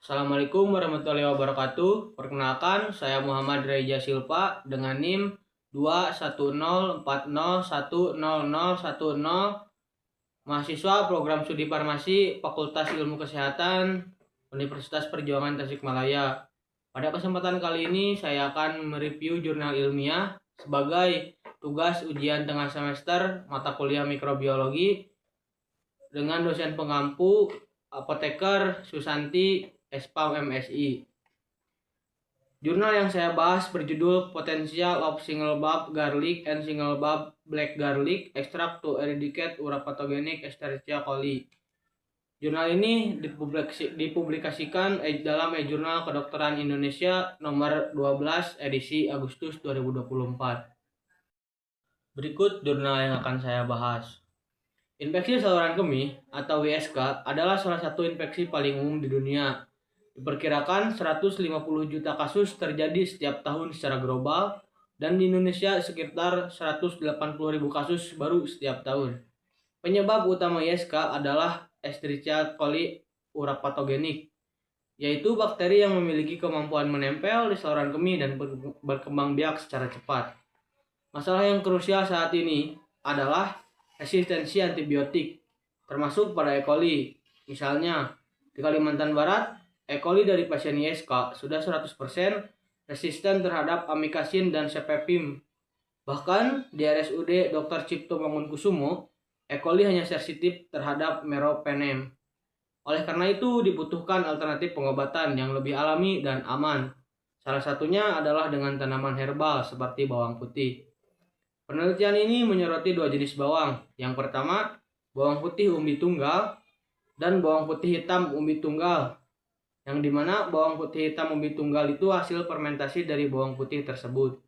Assalamualaikum warahmatullahi wabarakatuh. Perkenalkan, saya Muhammad Reja Silva dengan NIM 21040101010, mahasiswa program studi farmasi Fakultas Ilmu Kesehatan Universitas Perjuangan Tasikmalaya. Pada kesempatan kali ini saya akan mereview jurnal ilmiah sebagai tugas ujian tengah semester mata kuliah mikrobiologi dengan dosen pengampu apoteker Susanti Espam MSI. Jurnal yang saya bahas berjudul Potential of Single Bulb Garlic and Single Bulb Black Garlic Extract to Eradicate Uropathogenic Escherichia coli. Jurnal ini dipublikasikan dalam Jurnal Kedokteran Indonesia nomor 12 edisi Agustus 2024. Berikut jurnal yang akan saya bahas. Infeksi saluran kemih atau WSK adalah salah satu infeksi paling umum di dunia. Diperkirakan 150 juta kasus terjadi setiap tahun secara global, dan di Indonesia sekitar 180 ribu kasus baru setiap tahun. Penyebab utama WSK adalah Escherichia coli uropathogenik, yaitu bakteri yang memiliki kemampuan menempel di saluran kemih dan berkembang biak secara cepat. Masalah yang krusial saat ini adalah resistensi antibiotik, termasuk pada E. coli. Misalnya, di Kalimantan Barat, E. coli dari pasien ISK sudah 100% resisten terhadap amikasin dan cefepime. Bahkan di RSUD Dr. Cipto Mangunkusumo, E. coli hanya sensitif terhadap meropenem. Oleh karena itu dibutuhkan alternatif pengobatan yang lebih alami dan aman. Salah satunya adalah dengan tanaman herbal seperti bawang putih. Penelitian ini menyoroti dua jenis bawang. Yang pertama, bawang putih umbi tunggal dan bawang putih hitam umbi tunggal, yang dimana bawang putih hitam umbi tunggal itu hasil fermentasi dari bawang putih tersebut.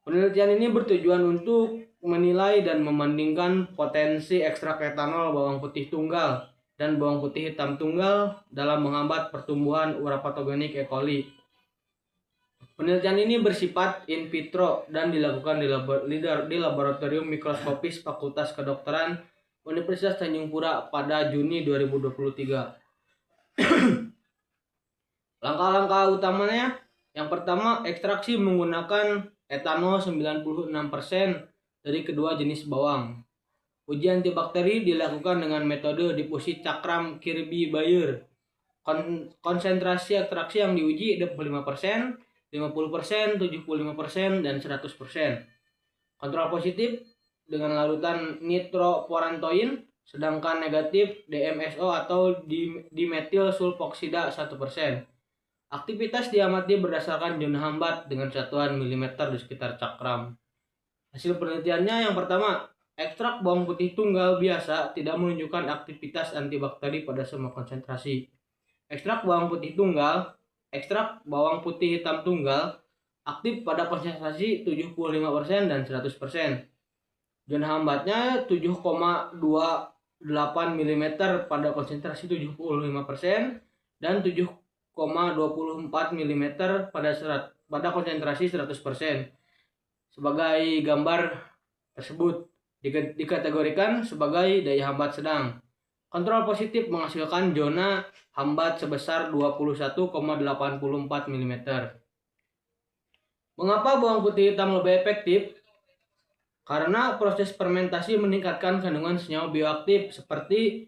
Penelitian ini bertujuan untuk menilai dan membandingkan potensi ekstrak etanol bawang putih tunggal dan bawang putih hitam tunggal dalam menghambat pertumbuhan uropathogenik E. coli. Penelitian ini bersifat in vitro dan dilakukan di laboratorium mikroskopis Fakultas Kedokteran Universitas Tanjung Pura pada Juni 2023. Langkah-langkah utamanya, yang pertama, ekstraksi menggunakan etanol 96% dari kedua jenis bawang. Uji antibakteri dilakukan dengan metode difusi cakram Kirby-Bayer. Konsentrasi ekstraksi yang diuji 25%, 50%, 75%, dan 100%. Kontrol positif dengan larutan nitrofurantoin, sedangkan negatif DMSO atau dimetil sulfoksida 1%. Aktivitas diamati berdasarkan zona hambat dengan satuan milimeter di sekitar cakram. Hasil penelitiannya, yang pertama, ekstrak bawang putih tunggal biasa tidak menunjukkan aktivitas antibakteri pada semua konsentrasi. Ekstrak bawang putih hitam tunggal aktif pada konsentrasi 75% dan 100%. Zona hambatnya 7,28 mm pada konsentrasi 75% dan 7,24 mm pada konsentrasi 100%. Sebagai gambar tersebut dikategorikan sebagai daya hambat sedang. Kontrol positif menghasilkan zona hambat sebesar 21,84 mm. Mengapa bawang putih hitam lebih efektif? Karena proses fermentasi meningkatkan kandungan senyawa bioaktif seperti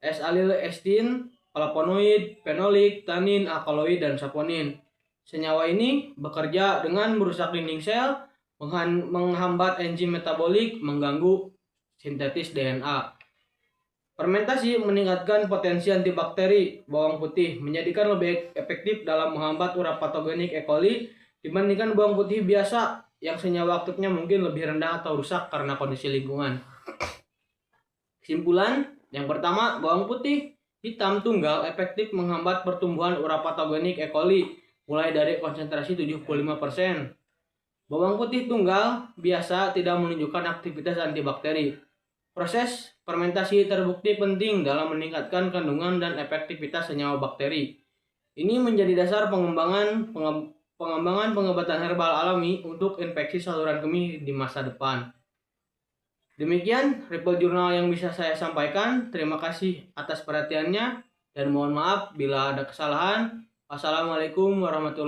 S-alilestin, flavonoid, fenolik, tanin, alkaloid, dan saponin. Senyawa ini bekerja dengan merusak dinding sel, menghambat enzim metabolik, mengganggu sintesis DNA. Fermentasi meningkatkan potensi antibakteri bawang putih, menjadikan lebih efektif dalam menghambat uropathogenik E. coli dibandingkan bawang putih biasa yang senyawa aktifnya mungkin lebih rendah atau rusak karena kondisi lingkungan. Kesimpulan, yang pertama, bawang putih hitam tunggal efektif menghambat pertumbuhan uropathogenik E. coli mulai dari konsentrasi 75%. Bawang putih tunggal biasa tidak menunjukkan aktivitas antibakteri. Proses fermentasi terbukti penting dalam meningkatkan kandungan dan efektivitas senyawa bakteri. Ini menjadi dasar pengembangan pengobatan herbal alami untuk infeksi saluran kemih di masa depan. Demikian review jurnal yang bisa saya sampaikan. Terima kasih atas perhatiannya. dan mohon maaf bila ada kesalahan. Wassalamualaikum warahmatullahi